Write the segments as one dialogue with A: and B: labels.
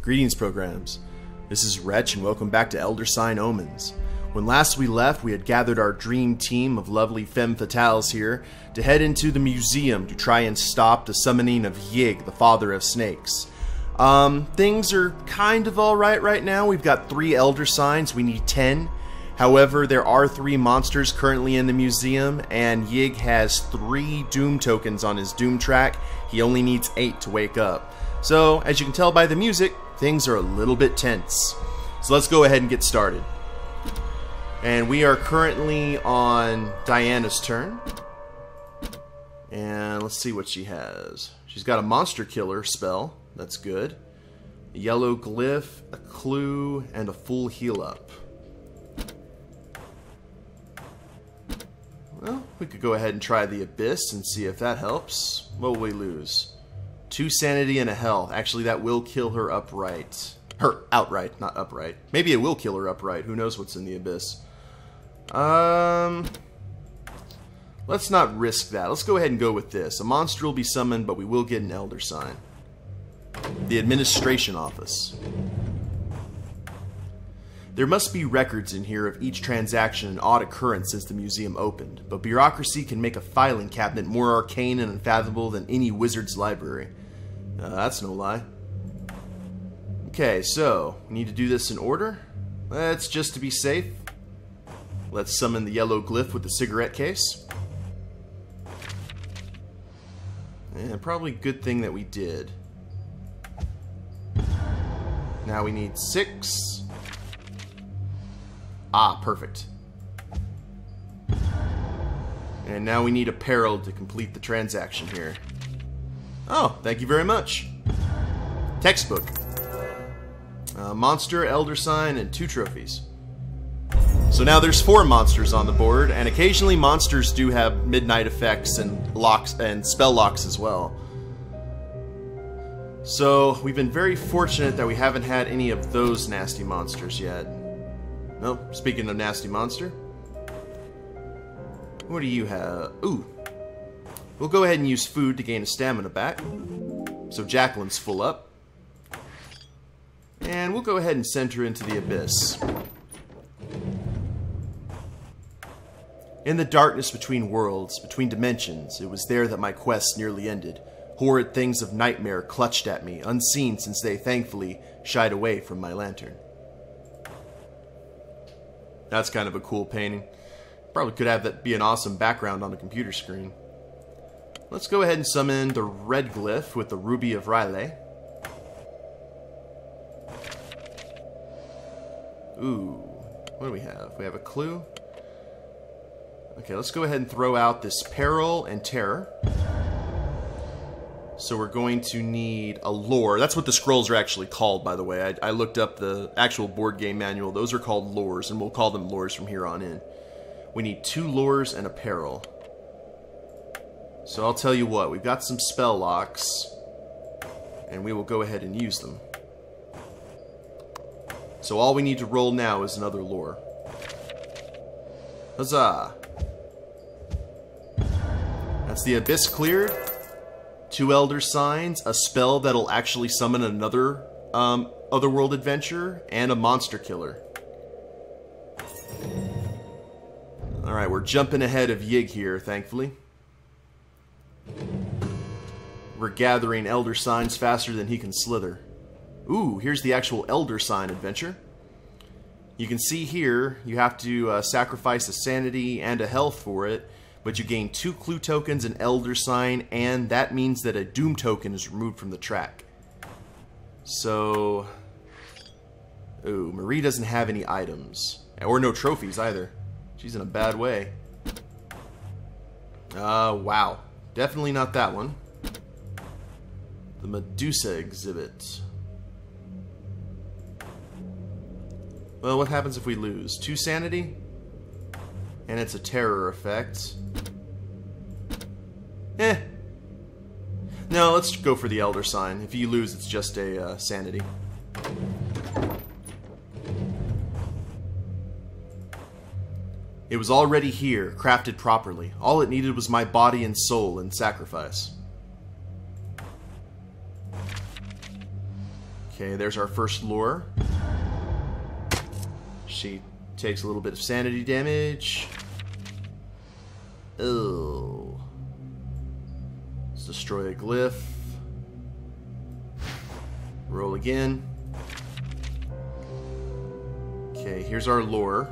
A: Greetings, programs. This is Wretch, and welcome back to Elder Sign Omens. When last we left, we had gathered our dream team of lovely femme fatales here to head into the museum to try and stop the summoning of Yig, the father of snakes. Things are kind of alright right now. We've got 3 Elder Signs, we need 10. However, there are 3 monsters currently in the museum, and Yig has 3 Doom tokens on his Doom track. He only needs 8 to wake up. So, as you can tell by the music, things are a little bit tense. So let's go ahead and get started. And we are currently on Diana's turn. And let's see what she has. She's got a monster killer spell. That's good. A yellow glyph, a clue, and a full heal up. Well, we could go ahead and try the Abyss and see if that helps. What will we lose? 2 sanity and a health. Actually, that will kill her outright. Outright, not upright. Maybe it will kill her upright. Who knows what's in the Abyss? Let's not risk that. Let's go ahead and go with this. A monster will be summoned, but we will get an Elder Sign. The Administration Office. There must be records in here of each transaction and odd occurrence since the museum opened, but bureaucracy can make a filing cabinet more arcane and unfathomable than any wizard's library. That's no lie. Okay, so, we need to do this in order. Let's, just to be safe, let's summon the yellow glyph with the cigarette case. And probably good thing that we did. Now we need 6. Ah, perfect. And now we need a peril to complete the transaction here. Oh, thank you very much. Textbook. Monster, Elder Sign, and 2 trophies. So now there's 4 monsters on the board, and occasionally monsters do have midnight effects and locks and spell locks as well. So we've been very fortunate that we haven't had any of those nasty monsters yet. Nope, speaking of nasty monster. What do you have? Ooh. We'll go ahead and use food to gain a stamina back. So Jacqueline's full up. And we'll go ahead and send her into the Abyss. In the darkness between worlds, between dimensions, it was there that my quest nearly ended. Horrid things of nightmare clutched at me, unseen since they thankfully shied away from my lantern. That's kind of a cool painting. Probably could have that be an awesome background on a computer screen. Let's go ahead and summon the red glyph with the Ruby of Riley. Ooh, what do we have? We have a clue. Okay, let's go ahead and throw out this Peril and Terror. So we're going to need a lore. That's what the scrolls are actually called, by the way. I looked up the actual board game manual. Those are called lores, and we'll call them lores from here on in. We need 2 lores and a Peril. So I'll tell you what, we've got some spell locks, and we will go ahead and use them. So all we need to roll now is another lore. Huzzah! That's the Abyss cleared. 2 Elder Signs, a spell that'll actually summon another Otherworld adventure, and a monster killer. Alright, we're jumping ahead of Yig here, thankfully. We're gathering Elder Signs faster than he can slither. Ooh, here's the actual Elder Sign adventure. You can see here, you have to sacrifice a sanity and a health for it, but you gain 2 clue tokens, an Elder Sign, and that means that a Doom token is removed from the track. So... Ooh, Marie doesn't have any items. Or no trophies either. She's in a bad way. Wow. Definitely not that one. The Medusa exhibit. Well, what happens if we lose? 2 sanity? And it's a terror effect. No, let's go for the Elder Sign. If you lose, it's just a sanity. It was already here, crafted properly. All it needed was my body and soul in sacrifice. Okay, there's our first lure. She takes a little bit of sanity damage. Oh. Let's destroy a glyph. Roll again. Okay, here's our lure.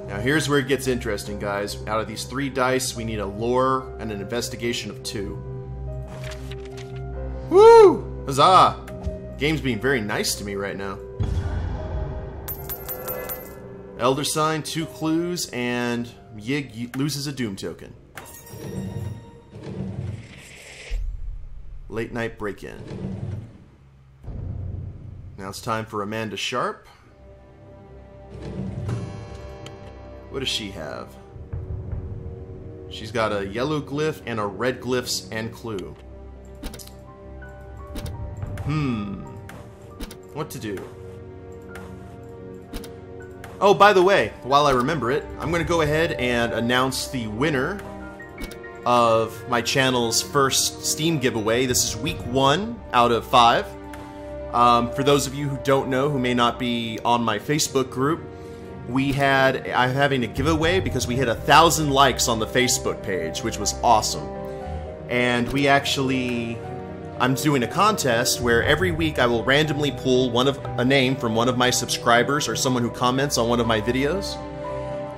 A: Now here's where it gets interesting, guys. Out of these 3 dice, we need a lore and an investigation of 2. Woo! Huzzah! Game's being very nice to me right now. Elder Sign, 2 clues, and Yig loses a Doom token. Late night break-in. Now it's time for Amanda Sharp. What does she have? She's got a yellow glyph and a red glyphs and clue. What to do? Oh, by the way, while I remember it, I'm going to go ahead and announce the winner of my channel's first Steam giveaway. This is week 1 out of 5. For those of you who don't know, who may not be on my Facebook group, I'm having a giveaway because we hit 1,000 likes on the Facebook page, which was awesome. And I'm doing a contest where every week I will randomly pull a name from one of my subscribers or someone who comments on one of my videos.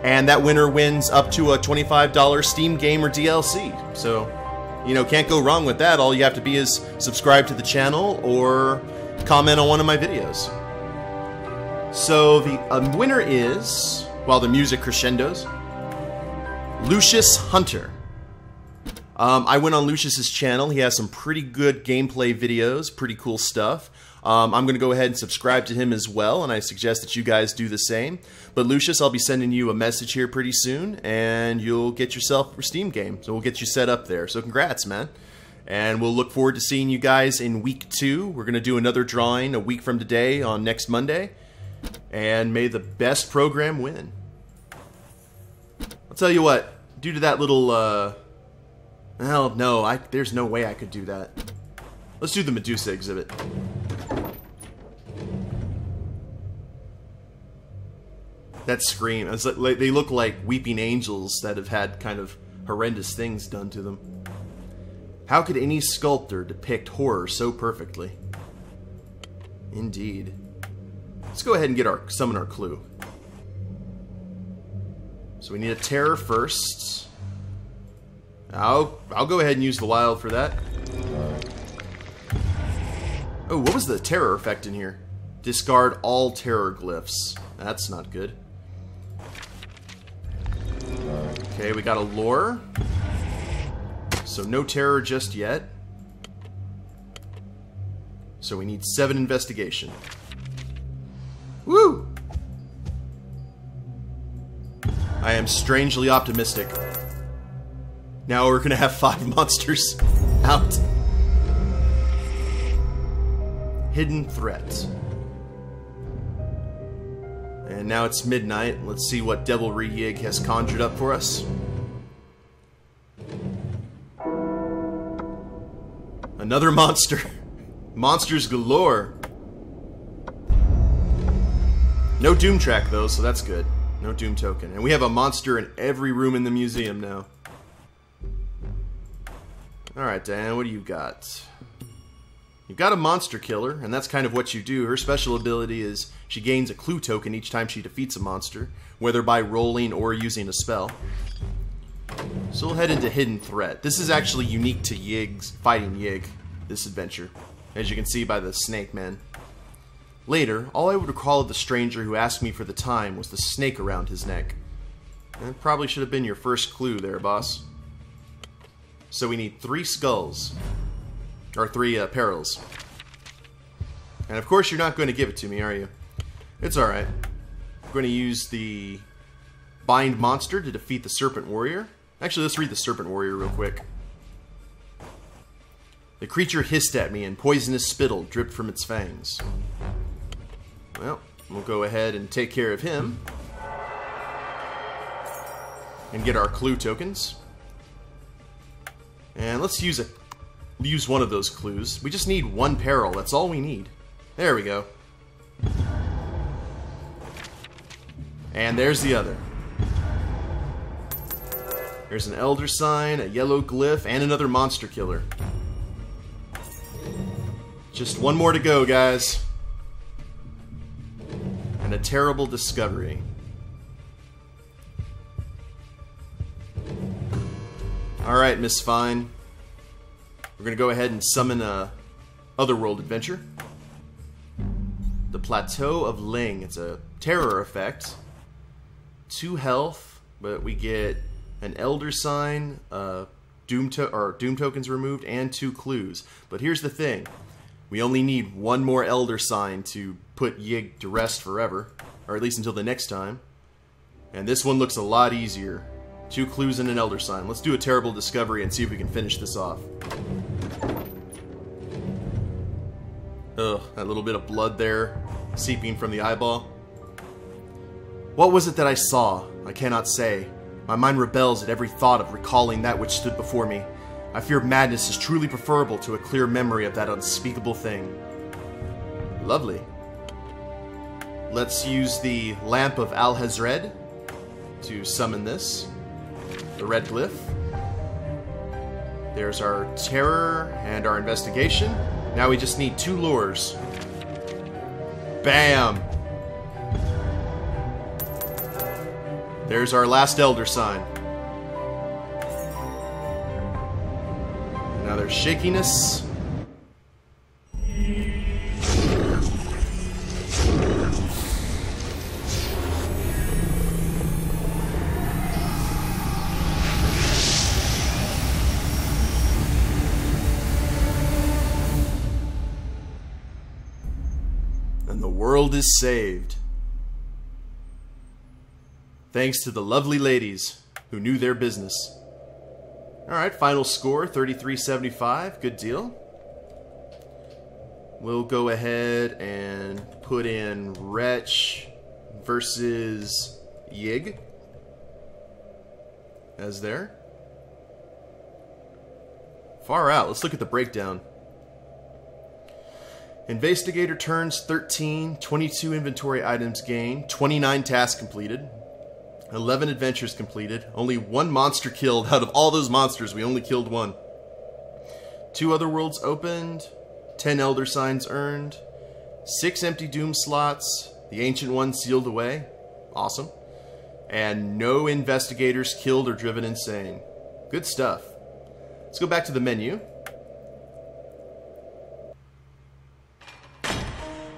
A: And that winner wins up to a $25 Steam game or DLC. So, can't go wrong with that. All you have to be is subscribe to the channel or comment on one of my videos. So the winner is, while the music crescendos, Lucius Hunter. I went on Lucius's channel. He has some pretty good gameplay videos, pretty cool stuff. I'm going to go ahead and subscribe to him as well, and I suggest that you guys do the same. But Lucius, I'll be sending you a message here pretty soon, and you'll get yourself a Steam game. So we'll get you set up there. So congrats, man. And we'll look forward to seeing you guys in week 2. We're going to do another drawing a week from today on next Monday. And may the best program win. I'll tell you what, due to that little, well, no, there's no way I could do that. Let's do the Medusa exhibit. That scream, it's like, they look like weeping angels that have had kind of horrendous things done to them. How could any sculptor depict horror so perfectly? Indeed. Let's go ahead and summon our clue. So we need a terror first. I'll go ahead and use the wild for that. Oh, what was the terror effect in here? Discard all terror glyphs. That's not good. Okay, we got a lore. So no terror just yet. So we need 7 investigation. Woo! I am strangely optimistic. Now we're gonna have 5 monsters out. Hidden threat. And now it's midnight. Let's see what Devilry Yig has conjured up for us. Another monster. Monsters galore. No Doom track though, so that's good. No Doom token. And we have a monster in every room in the museum now. Alright, Diane, what do you got? You've got a monster killer, and that's kind of what you do. Her special ability is she gains a clue token each time she defeats a monster, whether by rolling or using a spell. So we'll head into Hidden Threat. This is actually unique to Yig's fighting Yig, this adventure, as you can see by the snake man. Later, all I would recall of the stranger who asked me for the time was the snake around his neck. That probably should have been your first clue there, boss. So we need 3 skulls. Or 3 perils. And of course you're not going to give it to me, are you? It's alright. I'm going to use the Bind Monster to defeat the Serpent Warrior. Actually, let's read the Serpent Warrior real quick. The creature hissed at me and poisonous spittle dripped from its fangs. Well, we'll go ahead and take care of him. And get our clue tokens. And let's use use one of those clues. We just need one peril. That's all we need. There we go. And there's the other. There's an Elder Sign, a yellow glyph, and another monster killer. Just one more to go, guys. And a terrible discovery. Alright, Miss Fine. We're gonna go ahead and summon a Otherworld adventure. The Plateau of Ling. It's a terror effect. 2 health, but we get an Elder Sign, Doom tokens removed, and 2 clues. But here's the thing. We only need one more Elder Sign to put Yig to rest forever. Or at least until the next time. And this one looks a lot easier. 2 clues and an Elder Sign. Let's do a terrible discovery and see if we can finish this off. Ugh, that little bit of blood there, seeping from the eyeball. What was it that I saw? I cannot say. My mind rebels at every thought of recalling that which stood before me. I fear madness is truly preferable to a clear memory of that unspeakable thing. Lovely. Let's use the Lamp of Al-Hazred to summon this. The red glyph. There's our terror and our investigation. Now we just need 2 lures. Bam! There's our last Elder Sign. Now there's shakiness. And the world is saved. Thanks to the lovely ladies who knew their business. Alright, final score, 33-75. Good deal. We'll go ahead and put in Wretch versus Yig as there. Far out. Let's look at the breakdown. Investigator turns 13, 22 inventory items gained, 29 tasks completed, 11 adventures completed, only 1 monster killed. Out of all those monsters, we only killed 1. 2 other worlds opened, 10 Elder Signs earned, 6 empty Doom slots, the Ancient One sealed away. Awesome. And no investigators killed or driven insane. Good stuff. Let's go back to the menu.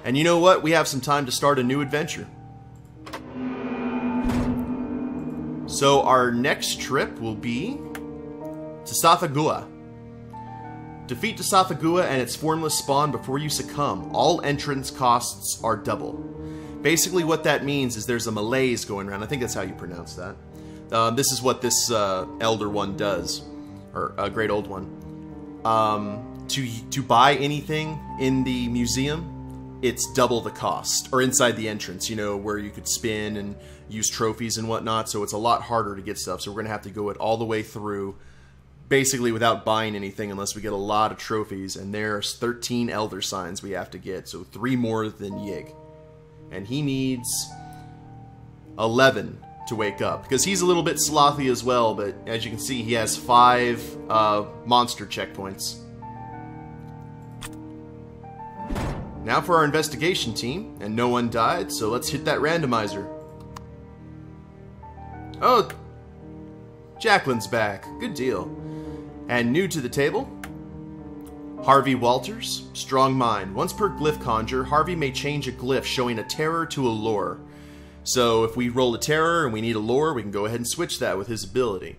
A: And you know what? We have some time to start a new adventure. So our next trip will be to Tsathoggua. Defeat Tsathoggua and its formless spawn before you succumb. All entrance costs are double. Basically what that means is there's a malaise going around. I think that's how you pronounce that. This is what this Elder One does. Or a Great Old One. To buy anything in the museum, it's double the cost. Or inside the entrance, you know, where you could spin and use trophies and whatnot. So it's a lot harder to get stuff. So we're going to have to go it all the way through, basically without buying anything unless we get a lot of trophies. And there's 13 Elder Signs we have to get. So 3 more than Yig. And he needs 11 to wake up. Because he's a little bit slothy as well. But as you can see, he has 5 monster checkpoints. Now for our investigation team, and no one died, so let's hit that randomizer. Oh, Jacqueline's back. Good deal. And new to the table, Harvey Walters, Strong Mind. Once per glyph conjure, Harvey may change a glyph showing a terror to a lore. So if we roll a terror and we need a lore, we can go ahead and switch that with his ability.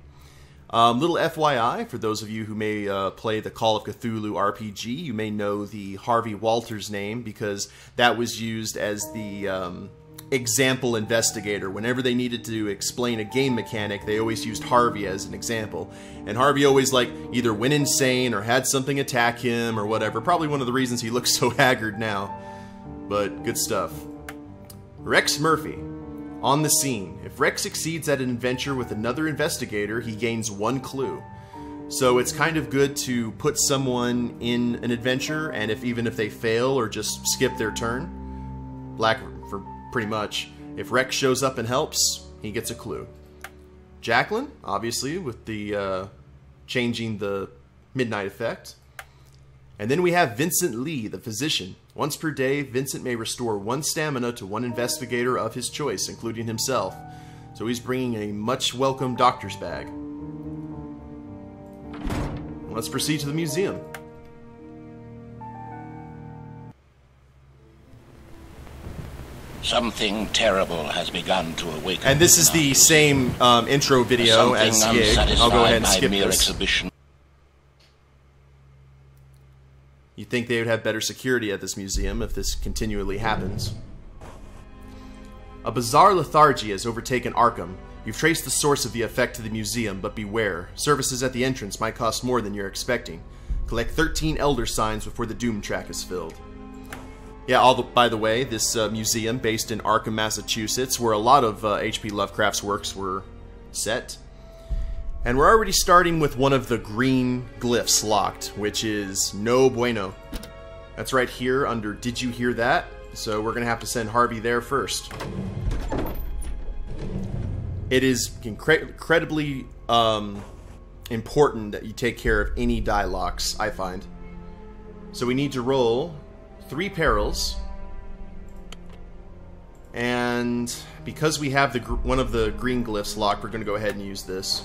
A: Little FYI, for those of you who may play the Call of Cthulhu RPG, you may know the Harvey Walters name because that was used as the example investigator. Whenever they needed to explain a game mechanic, they always used Harvey as an example. And Harvey always either went insane or had something attack him or whatever. Probably one of the reasons he looks so haggard now. But good stuff. Rex Murphy. On the scene. If Rex succeeds at an adventure with another investigator, he gains 1 clue. So it's kind of good to put someone in an adventure, and even if they fail or just skip their turn, black for pretty much. If Wretch shows up and helps, he gets a clue. Jacqueline, obviously, with the changing the midnight effect. And then we have Vincent Lee, the physician. Once per day, Vincent may restore 1 stamina to 1 investigator of his choice, including himself. So he's bringing a much welcome doctor's bag. Let's proceed to the museum.
B: Something terrible has begun to awaken.
A: And this is the same intro video as Yig. I'll go ahead and skip this.
B: Exhibition.
A: You'd think they would have better security at this museum if this continually happens. A bizarre lethargy has overtaken Arkham. You've traced the source of the effect to the museum, but beware. Services at the entrance might cost more than you're expecting. Collect 13 Elder Signs before the Doom track is filled. Yeah, by the way, this museum, based in Arkham, Massachusetts, where a lot of H.P. Lovecraft's works were set. And we're already starting with one of the green glyphs locked, which is no bueno. That's right here under Did You Hear That? So we're going to have to send Harvey there first. It is incredibly important that you take care of any die locks, I find. So we need to roll 3 perils. And because we have one of the green glyphs locked, we're going to go ahead and use this.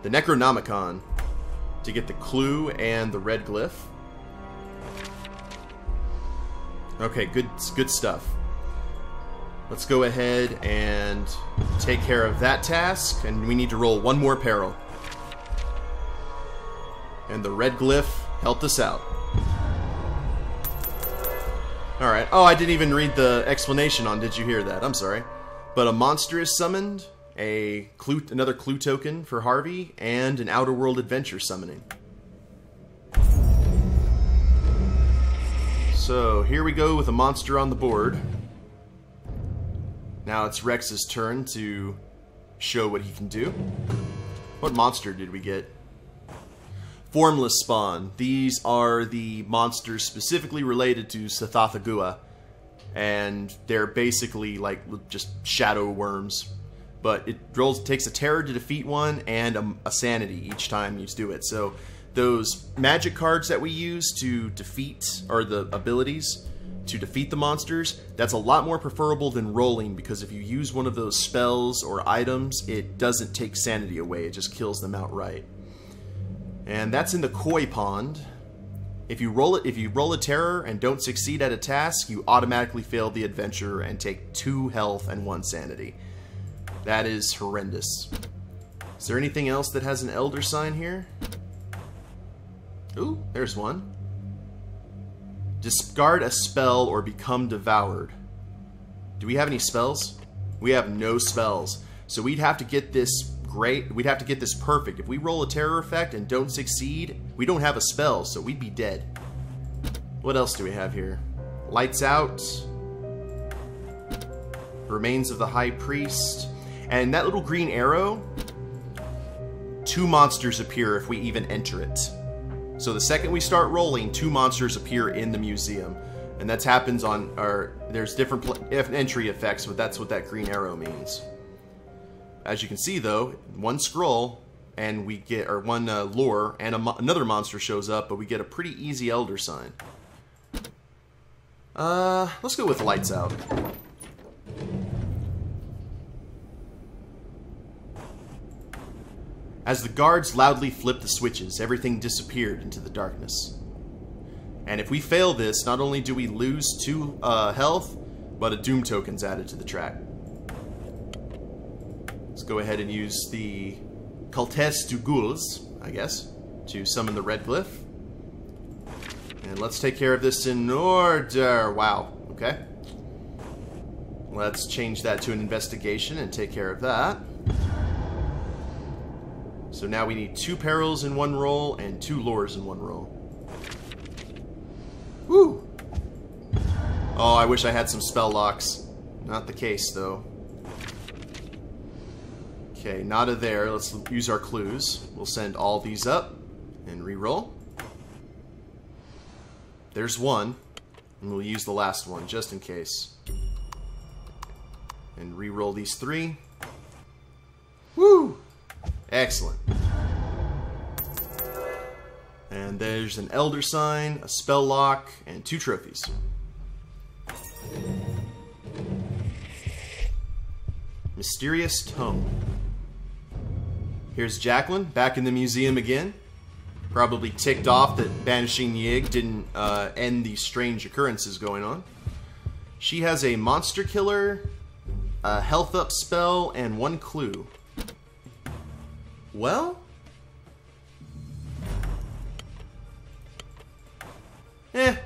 A: The Necronomicon to get the clue and the red glyph. Okay, good stuff. Let's go ahead and take care of that task, and we need to roll 1 more peril. And the red glyph helped us out. Alright. Oh, I didn't even read the explanation on Did You Hear That? I'm sorry. But a monster is summoned, another clue token for Harvey, and an Outer World Adventure summoning. So, here we go with a monster on the board. Now it's Rex's turn to show what he can do. What monster did we get? Formless Spawn. These are the monsters specifically related to Tsathoggua, and they're basically like just shadow worms. But it takes a terror to defeat one and a sanity each time you do it. So those magic cards that we use to defeat, or the abilities to defeat the monsters, that's a lot more preferable than rolling, because if you use one of those spells or items, it doesn't take sanity away, it just kills them outright. And that's in the Koi Pond. If you roll a terror and don't succeed at a task, you automatically fail the adventure and take 2 health and 1 sanity. That is horrendous. Is there anything else that has an Elder Sign here? Ooh, there's one. Discard a spell or become devoured. Do we have any spells? We have no spells. So we'd have to get this we'd have to get this perfect. If we roll a terror effect and don't succeed, we don't have a spell, so we'd be dead. What else do we have here? Lights Out. Remains of the High Priest. And that little green arrow, 2 monsters appear if we even enter it. So the second we start rolling, 2 monsters appear in the museum. And that happens on, there's different entry effects, but that's what that green arrow means. As you can see though, 1 scroll, and we get, or 1 lore, and another monster shows up, but we get a pretty easy Elder Sign. Let's go with Lights Out. As the guards loudly flipped the switches, everything disappeared into the darkness. And if we fail this, not only do we lose 2 health, but a Doom token's added to the track. Let's go ahead and use the Cultes du Ghouls, I guess, to summon the red glyph. And let's take care of this in order. Wow, okay. Let's change that to an investigation and take care of that. So now we need 2 perils in 1 roll and 2 lures in 1 roll. Woo! Oh, I wish I had some spell locks. Not the case, though. Okay, nada there. Let's use our clues. We'll send all these up and re-roll. There's one, and we'll use the last one just in case. And re-roll these 3. Woo! Excellent. And there's an Elder Sign, a Spell Lock, and 2 trophies. Mysterious Tome. Here's Jacqueline, back in the museum again. Probably ticked off that banishing Yig didn't end these strange occurrences going on. She has a Monster Killer, a Health Up spell, and 1 clue. Well?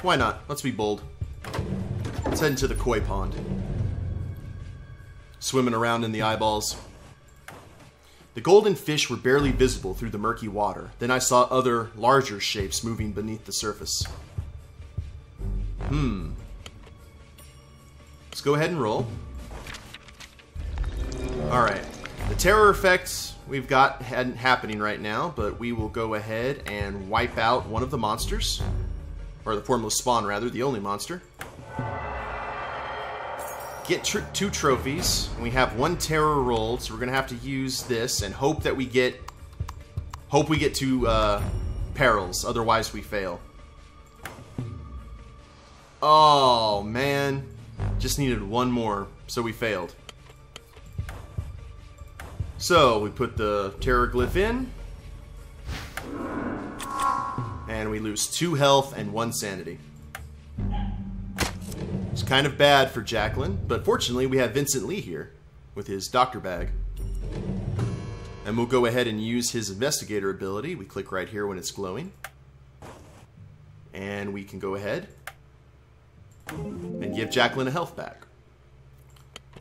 A: Why not? Let's be bold. Let's head into the koi pond. Swimming around in the eyeballs. The golden fish were barely visible through the murky water. Then I saw other, larger shapes moving beneath the surface. Let's go ahead and roll. Alright. The terror effect we've got happening right now, but we will go ahead and wipe out one of the monsters. Or the formless spawn, rather, the only monster. Get 2 trophies, and we have 1 terror rolled, so we're gonna have to use this and hope that we get 2 perils, otherwise we fail. Oh man, just needed 1 more, so we failed. So we put the terror glyph in, and we lose 2 health and 1 sanity. It's kind of bad for Jacqueline, but fortunately we have Vincent Lee here with his doctor bag. And we'll go ahead and use his investigator ability. We click right here when it's glowing. And we can go ahead and give Jacqueline a health back.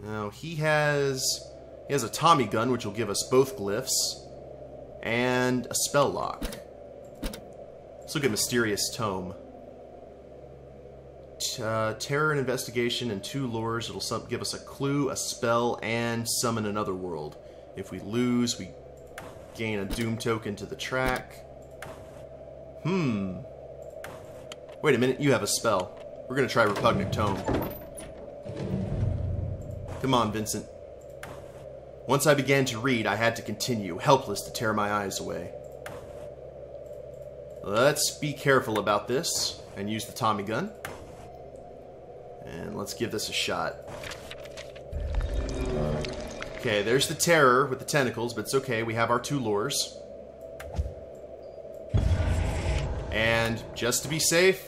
A: Now he has a Tommy gun, which will give us both glyphs, and a spell lock. Let's look at Mysterious Tome. Terror and investigation and 2 lures. It'll give us a clue, a spell, and summon another world. If we lose, we gain a doom token to the track. Wait a minute, you have a spell. We're gonna try Repugnant Totem. Come on, Vincent. Once I began to read, I had to continue, helpless to tear my eyes away. Let's be careful about this and use the Tommy gun. And let's give this a shot. Okay, there's the terror with the tentacles, but it's okay. We have our 2 lures. And just to be safe,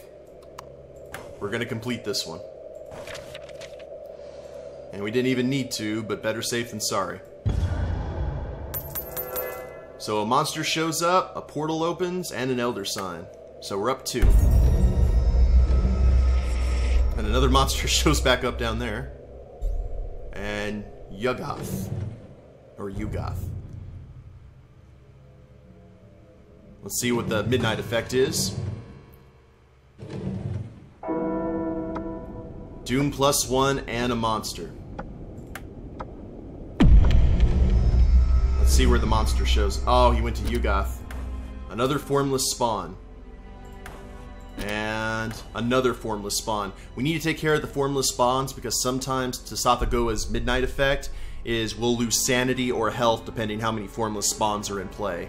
A: we're going to complete this one. And we didn't even need to, but better safe than sorry. So a monster shows up, a portal opens, and an Elder Sign. So we're up 2. And another monster shows back up down there. And Yugoth. Or Yugoth. Let's see what the midnight effect is. Doom +1 and a monster. Let's see where the monster shows. Oh, he went to Yugoth. Another formless spawn. And another formless spawn. We need to take care of the formless spawns because sometimes Tsathoggua midnight effect is we'll lose sanity or health depending how many formless spawns are in play.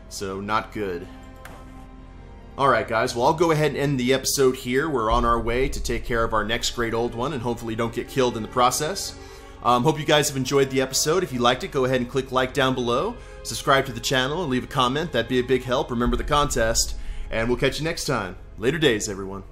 A: So not good. Alright guys, well I'll go ahead and end the episode here. We're on our way to take care of our next great old one and hopefully don't get killed in the process. Hope you guys have enjoyed the episode. If you liked it, go ahead and click like down below. Subscribe to the channel and leave a comment. That'd be a big help. Remember the contest. And we'll catch you next time. Later days, everyone.